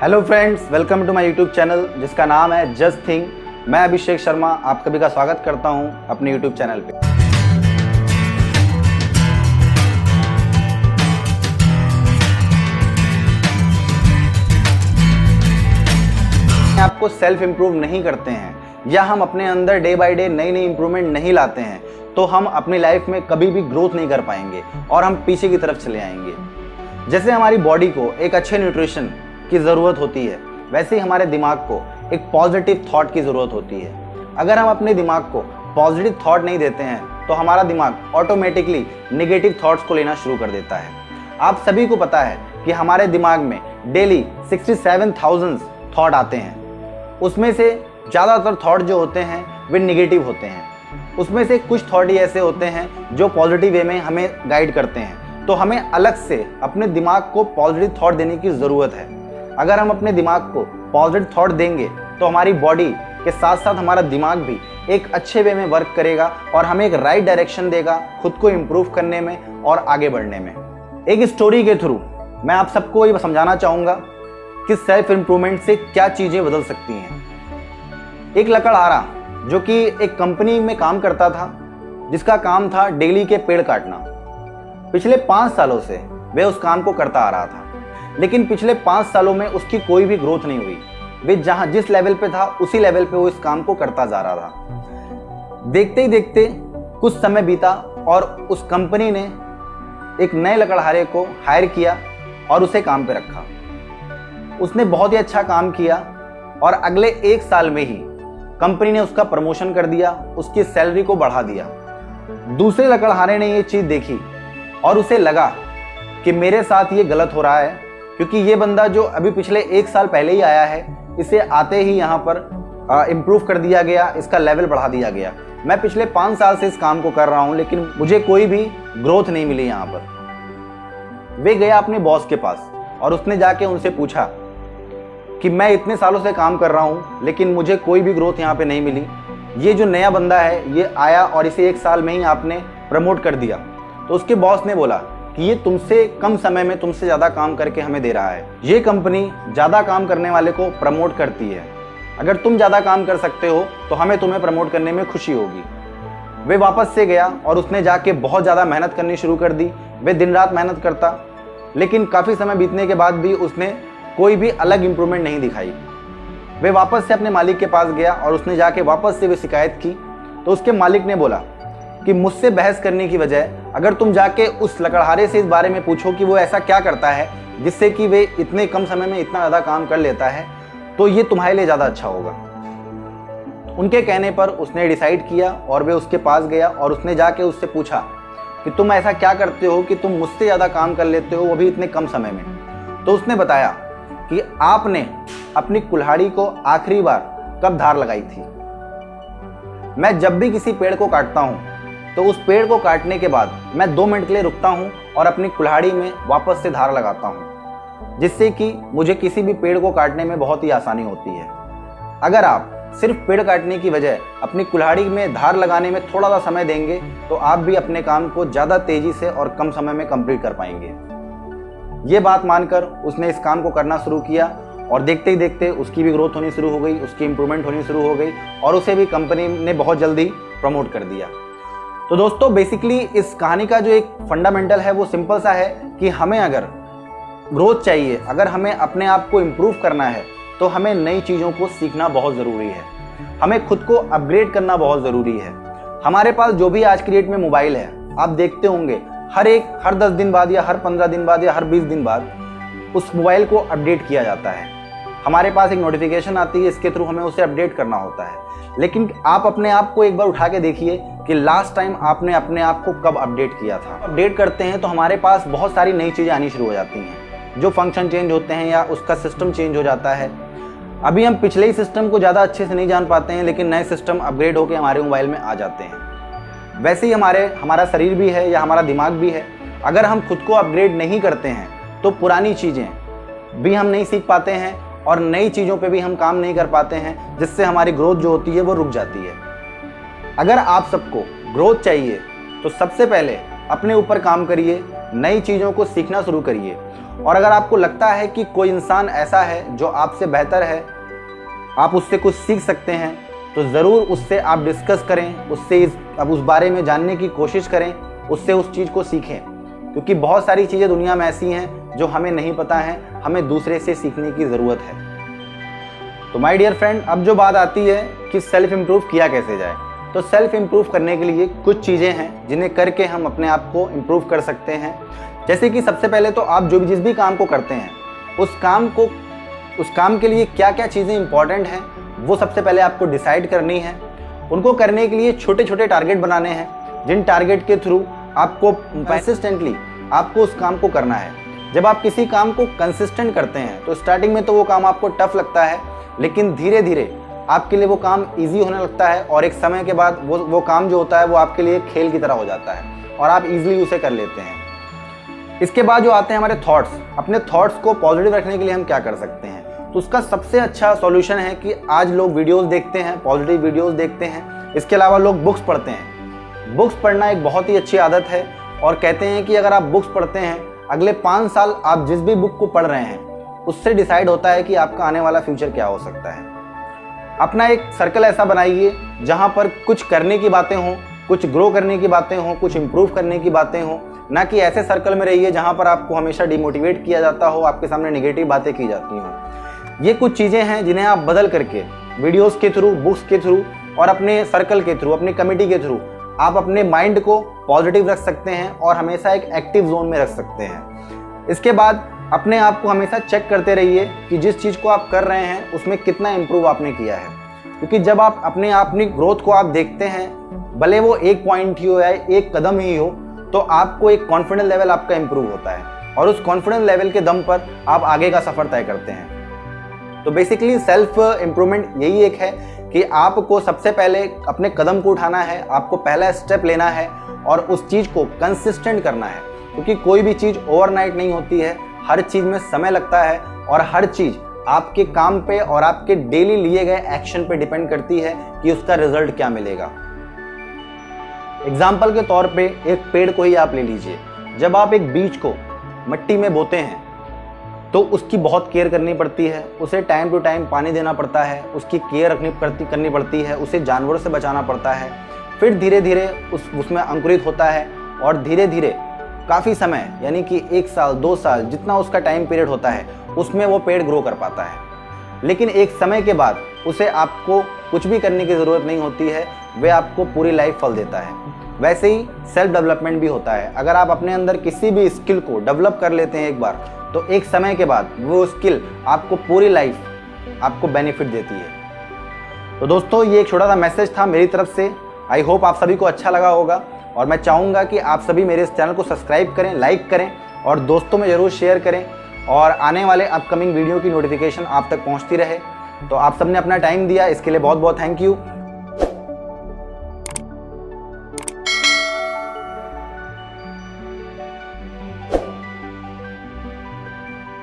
Hello friends, welcome to my YouTube channel जिसका नाम है जस्ट थिंक। मैं अभिषेक शर्मा आप सभी का स्वागत करता हूं अपने यूट्यूब चैनल पे। आपको सेल्फ इम्प्रूव नहीं करते हैं या हम अपने अंदर डे बाय डे नई नई इंप्रूवमेंट नहीं लाते हैं तो हम अपनी लाइफ में कभी भी ग्रोथ नहीं कर पाएंगे और हम पीछे की तरफ चले आएंगे। जैसे हमारी बॉडी को एक अच्छे न्यूट्रिशन की ज़रूरत होती है, वैसे ही हमारे दिमाग को एक पॉजिटिव थॉट की ज़रूरत होती है। अगर हम अपने दिमाग को पॉजिटिव थॉट नहीं देते हैं तो हमारा दिमाग ऑटोमेटिकली नेगेटिव थॉट्स को लेना शुरू कर देता है। आप सभी को पता है कि हमारे दिमाग में डेली 67,000 थॉट आते हैं। उसमें से ज़्यादातर थॉट जो होते हैं वे नेगेटिव होते हैं। उसमें से कुछ थॉट ही ऐसे होते हैं जो पॉजिटिव वे में हमें गाइड करते हैं। तो हमें अलग से अपने दिमाग को पॉजिटिव थॉट देने की ज़रूरत है। अगर हम अपने दिमाग को पॉजिटिव थॉट देंगे तो हमारी बॉडी के साथ साथ हमारा दिमाग भी एक अच्छे वे में वर्क करेगा और हमें एक राइट डायरेक्शन देगा खुद को इम्प्रूव करने में और आगे बढ़ने में। एक स्टोरी के थ्रू मैं आप सबको ये समझाना चाहूँगा कि सेल्फ इम्प्रूवमेंट से क्या चीज़ें बदल सकती हैं। एक लकड़हारा जो कि एक कंपनी में काम करता था, जिसका काम था डेली के पेड़ काटना। पिछले 5 सालों से वह उस काम को करता आ रहा था, लेकिन पिछले 5 सालों में उसकी कोई भी ग्रोथ नहीं हुई। वे जिस लेवल पे था उसी लेवल पे वो इस काम को करता जा रहा था। देखते ही देखते कुछ समय बीता और उस कंपनी ने एक नए लकड़हारे को हायर किया और उसे काम पे रखा। उसने बहुत ही अच्छा काम किया और अगले 1 साल में ही कंपनी ने उसका प्रमोशन कर दिया, उसकी सैलरी को बढ़ा दिया। दूसरे लकड़हारे ने ये चीज़ देखी और उसे लगा कि मेरे साथ ये गलत हो रहा है, क्योंकि ये बंदा जो अभी पिछले 1 साल पहले ही आया है, इसे आते ही यहाँ पर इम्प्रूव कर दिया गया, इसका लेवल बढ़ा दिया गया। मैं पिछले 5 साल से इस काम को कर रहा हूँ लेकिन मुझे कोई भी ग्रोथ नहीं मिली यहाँ पर। वे गया अपने बॉस के पास और उसने जाके उनसे पूछा कि मैं इतने सालों से काम कर रहा हूँ लेकिन मुझे कोई भी ग्रोथ यहाँ पे नहीं मिली। ये जो नया बंदा है ये आया और इसे 1 साल में ही आपने प्रमोट कर दिया। तो उसके बॉस ने बोला कि ये तुमसे कम समय में तुमसे ज़्यादा काम करके हमें दे रहा है। ये कंपनी ज़्यादा काम करने वाले को प्रमोट करती है। अगर तुम ज़्यादा काम कर सकते हो तो हमें तुम्हें प्रमोट करने में खुशी होगी। वे वापस से गया और उसने जाके बहुत ज़्यादा मेहनत करनी शुरू कर दी। वे दिन रात मेहनत करता, लेकिन काफ़ी समय बीतने के बाद भी उसने कोई भी अलग इम्प्रूवमेंट नहीं दिखाई। वे वापस से अपने मालिक के पास गया और उसने जाके वापस से वे शिकायत की। तो उसके मालिक ने बोला कि मुझसे बहस करने की बजाय अगर तुम जाके उस लकड़हारे से इस बारे में पूछो कि वो ऐसा क्या करता है जिससे कि वे इतने कम समय में इतना ज़्यादा काम कर लेता है, तो ये तुम्हारे लिए ज़्यादा अच्छा होगा। उनके कहने पर उसने डिसाइड किया और वे उसके पास गया और उसने जाके उससे पूछा कि तुम ऐसा क्या करते हो कि तुम मुझसे ज़्यादा काम कर लेते हो, वो भी इतने कम समय में। तो उसने बताया कि आपने अपनी कुल्हाड़ी को आखिरी बार कब धार लगाई थी। मैं जब भी किसी पेड़ को काटता हूँ तो उस पेड़ को काटने के बाद मैं 2 मिनट के लिए रुकता हूँ और अपनी कुल्हाड़ी में वापस से धार लगाता हूँ, जिससे कि मुझे किसी भी पेड़ को काटने में बहुत ही आसानी होती है। अगर आप सिर्फ पेड़ काटने की बजाय अपनी कुल्हाड़ी में धार लगाने में थोड़ा सा समय देंगे तो आप भी अपने काम को ज़्यादा तेज़ी से और कम समय में कंप्लीट कर पाएंगे। ये बात मानकर उसने इस काम को करना शुरू किया और देखते ही देखते उसकी भी ग्रोथ होनी शुरू हो गई, उसकी इंप्रूवमेंट होनी शुरू हो गई और उसे भी कंपनी ने बहुत जल्दी प्रमोट कर दिया। तो दोस्तों, बेसिकली इस कहानी का जो एक फंडामेंटल है वो सिंपल सा है कि हमें अगर ग्रोथ चाहिए, अगर हमें अपने आप को इम्प्रूव करना है तो हमें नई चीज़ों को सीखना बहुत ज़रूरी है। हमें खुद को अपग्रेड करना बहुत ज़रूरी है। हमारे पास जो भी आज की डेट में मोबाइल है, आप देखते होंगे हर 10 दिन बाद या हर 15 दिन बाद या हर 20 दिन बाद उस मोबाइल को अपडेट किया जाता है। हमारे पास एक नोटिफिकेशन आती है, इसके थ्रू हमें उसे अपडेट करना होता है। लेकिन आप अपने आप को एक बार उठा के देखिए कि लास्ट टाइम आपने अपने आप को कब अपडेट किया था। अपडेट करते हैं तो हमारे पास बहुत सारी नई चीज़ें आनी शुरू हो जाती हैं, जो फंक्शन चेंज होते हैं या उसका सिस्टम चेंज हो जाता है। अभी हम पिछले ही सिस्टम को ज़्यादा अच्छे से नहीं जान पाते हैं, लेकिन नए सिस्टम अपग्रेड होकर हमारे मोबाइल में आ जाते हैं। वैसे ही हमारा शरीर भी है या हमारा दिमाग भी है। अगर हम खुद को अपग्रेड नहीं करते हैं तो पुरानी चीज़ें भी हम नहीं सीख पाते हैं और नई चीज़ों पे भी हम काम नहीं कर पाते हैं, जिससे हमारी ग्रोथ जो होती है वो रुक जाती है। अगर आप सबको ग्रोथ चाहिए तो सबसे पहले अपने ऊपर काम करिए, नई चीज़ों को सीखना शुरू करिए और अगर आपको लगता है कि कोई इंसान ऐसा है जो आपसे बेहतर है, आप उससे कुछ सीख सकते हैं, तो ज़रूर उससे आप डिस्कस करें, उससे अब उस बारे में जानने की कोशिश करें, उससे उस चीज़ को सीखें। क्योंकि बहुत सारी चीज़ें दुनिया में ऐसी हैं जो हमें नहीं पता है, हमें दूसरे से सीखने की ज़रूरत है। तो माय डियर फ्रेंड, अब जो बात आती है कि सेल्फ इम्प्रूव किया कैसे जाए, तो सेल्फ इम्प्रूव करने के लिए कुछ चीज़ें हैं जिन्हें करके हम अपने आप को इम्प्रूव कर सकते हैं। जैसे कि सबसे पहले तो आप जिस भी काम को करते हैं, उस काम के लिए क्या क्या चीज़ें इंपॉर्टेंट हैं वो सबसे पहले आपको डिसाइड करनी है। उनको करने के लिए छोटे छोटे टारगेट बनाने हैं, जिन टारगेट के थ्रू आपको कंसिस्टेंटली आपको उस काम को करना है। जब आप किसी काम को कंसिस्टेंट करते हैं तो स्टार्टिंग में तो वो काम आपको टफ लगता है, लेकिन धीरे धीरे आपके लिए वो काम इजी होने लगता है और एक समय के बाद वो काम जो होता है वो आपके लिए खेल की तरह हो जाता है और आप इजीली उसे कर लेते हैं। इसके बाद जो आते हैं हमारे थॉट्स, अपने थॉट्स को पॉजिटिव रखने के लिए हम क्या कर सकते हैं, तो उसका सबसे अच्छा सॉल्यूशन है कि आज लोग वीडियोस देखते हैं, पॉजिटिव वीडियोस देखते हैं। इसके अलावा लोग बुक्स पढ़ते हैं। बुक्स पढ़ना एक बहुत ही अच्छी आदत है और कहते हैं कि अगर आप बुक्स पढ़ते हैं, अगले 5 साल आप जिस भी बुक को पढ़ रहे हैं उससे डिसाइड होता है कि आपका आने वाला फ्यूचर क्या हो सकता है। अपना एक सर्कल ऐसा बनाइए जहाँ पर कुछ करने की बातें हों, कुछ ग्रो करने की बातें हों, कुछ इम्प्रूव करने की बातें हों, ना कि ऐसे सर्कल में रहिए जहाँ पर आपको हमेशा डिमोटिवेट किया जाता हो, आपके सामने नेगेटिव बातें की जाती हों। ये कुछ चीज़ें हैं जिन्हें आप बदल करके वीडियोस के थ्रू, बुक्स के थ्रू और अपने सर्कल के थ्रू, अपनी कमिटी के थ्रू आप अपने माइंड को पॉजिटिव रख सकते हैं और हमेशा एक एक्टिव जोन में रख सकते हैं। इसके बाद अपने आप को हमेशा चेक करते रहिए कि जिस चीज़ को आप कर रहे हैं उसमें कितना इम्प्रूव आपने किया है। क्योंकि जब आप अपनी ग्रोथ को आप देखते हैं, भले वो एक पॉइंट ही हो या एक कदम ही हो, तो आपको एक कॉन्फिडेंस लेवल आपका इम्प्रूव होता है और उस कॉन्फिडेंस लेवल के दम पर आप आगे का सफ़र तय करते हैं। तो बेसिकली सेल्फ इम्प्रूवमेंट यही एक है कि आपको सबसे पहले अपने कदम को उठाना है, आपको पहला स्टेप लेना है और उस चीज़ को कंसिस्टेंट करना है। क्योंकि कोई भी चीज़ ओवरनाइट नहीं होती है, हर चीज़ में समय लगता है और हर चीज़ आपके काम पे और आपके डेली लिए गए एक्शन पे डिपेंड करती है कि उसका रिजल्ट क्या मिलेगा। एग्जाम्पल के तौर पे एक पेड़ को ही आप ले लीजिए। जब आप एक बीज को मिट्टी में बोते हैं तो उसकी बहुत केयर करनी पड़ती है, उसे टाइम टू टाइम पानी देना पड़ता है, उसकी केयर करनी पड़ती है, उसे जानवरों से बचाना पड़ता है। फिर धीरे धीरे उसमें अंकुरित होता है और धीरे धीरे काफ़ी समय यानी कि 1 साल 2 साल जितना उसका टाइम पीरियड होता है उसमें वो पेड़ ग्रो कर पाता है। लेकिन एक समय के बाद उसे आपको कुछ भी करने की ज़रूरत नहीं होती है, वह आपको पूरी लाइफ फल देता है। वैसे ही सेल्फ डेवलपमेंट भी होता है। अगर आप अपने अंदर किसी भी स्किल को डेवलप कर लेते हैं एक बार, तो एक समय के बाद वो स्किल आपको पूरी लाइफ आपको बेनिफिट देती है। तो दोस्तों, ये एक छोटा सा मैसेज था मेरी तरफ से। आई होप आप सभी को अच्छा लगा होगा और मैं चाहूँगा कि आप सभी मेरे इस चैनल को सब्सक्राइब करें, लाइक करें और दोस्तों में ज़रूर शेयर करें और आने वाले अपकमिंग वीडियो की नोटिफिकेशन आप तक पहुँचती रहे। तो आप सबने अपना टाइम दिया, इसके लिए बहुत बहुत थैंक यू।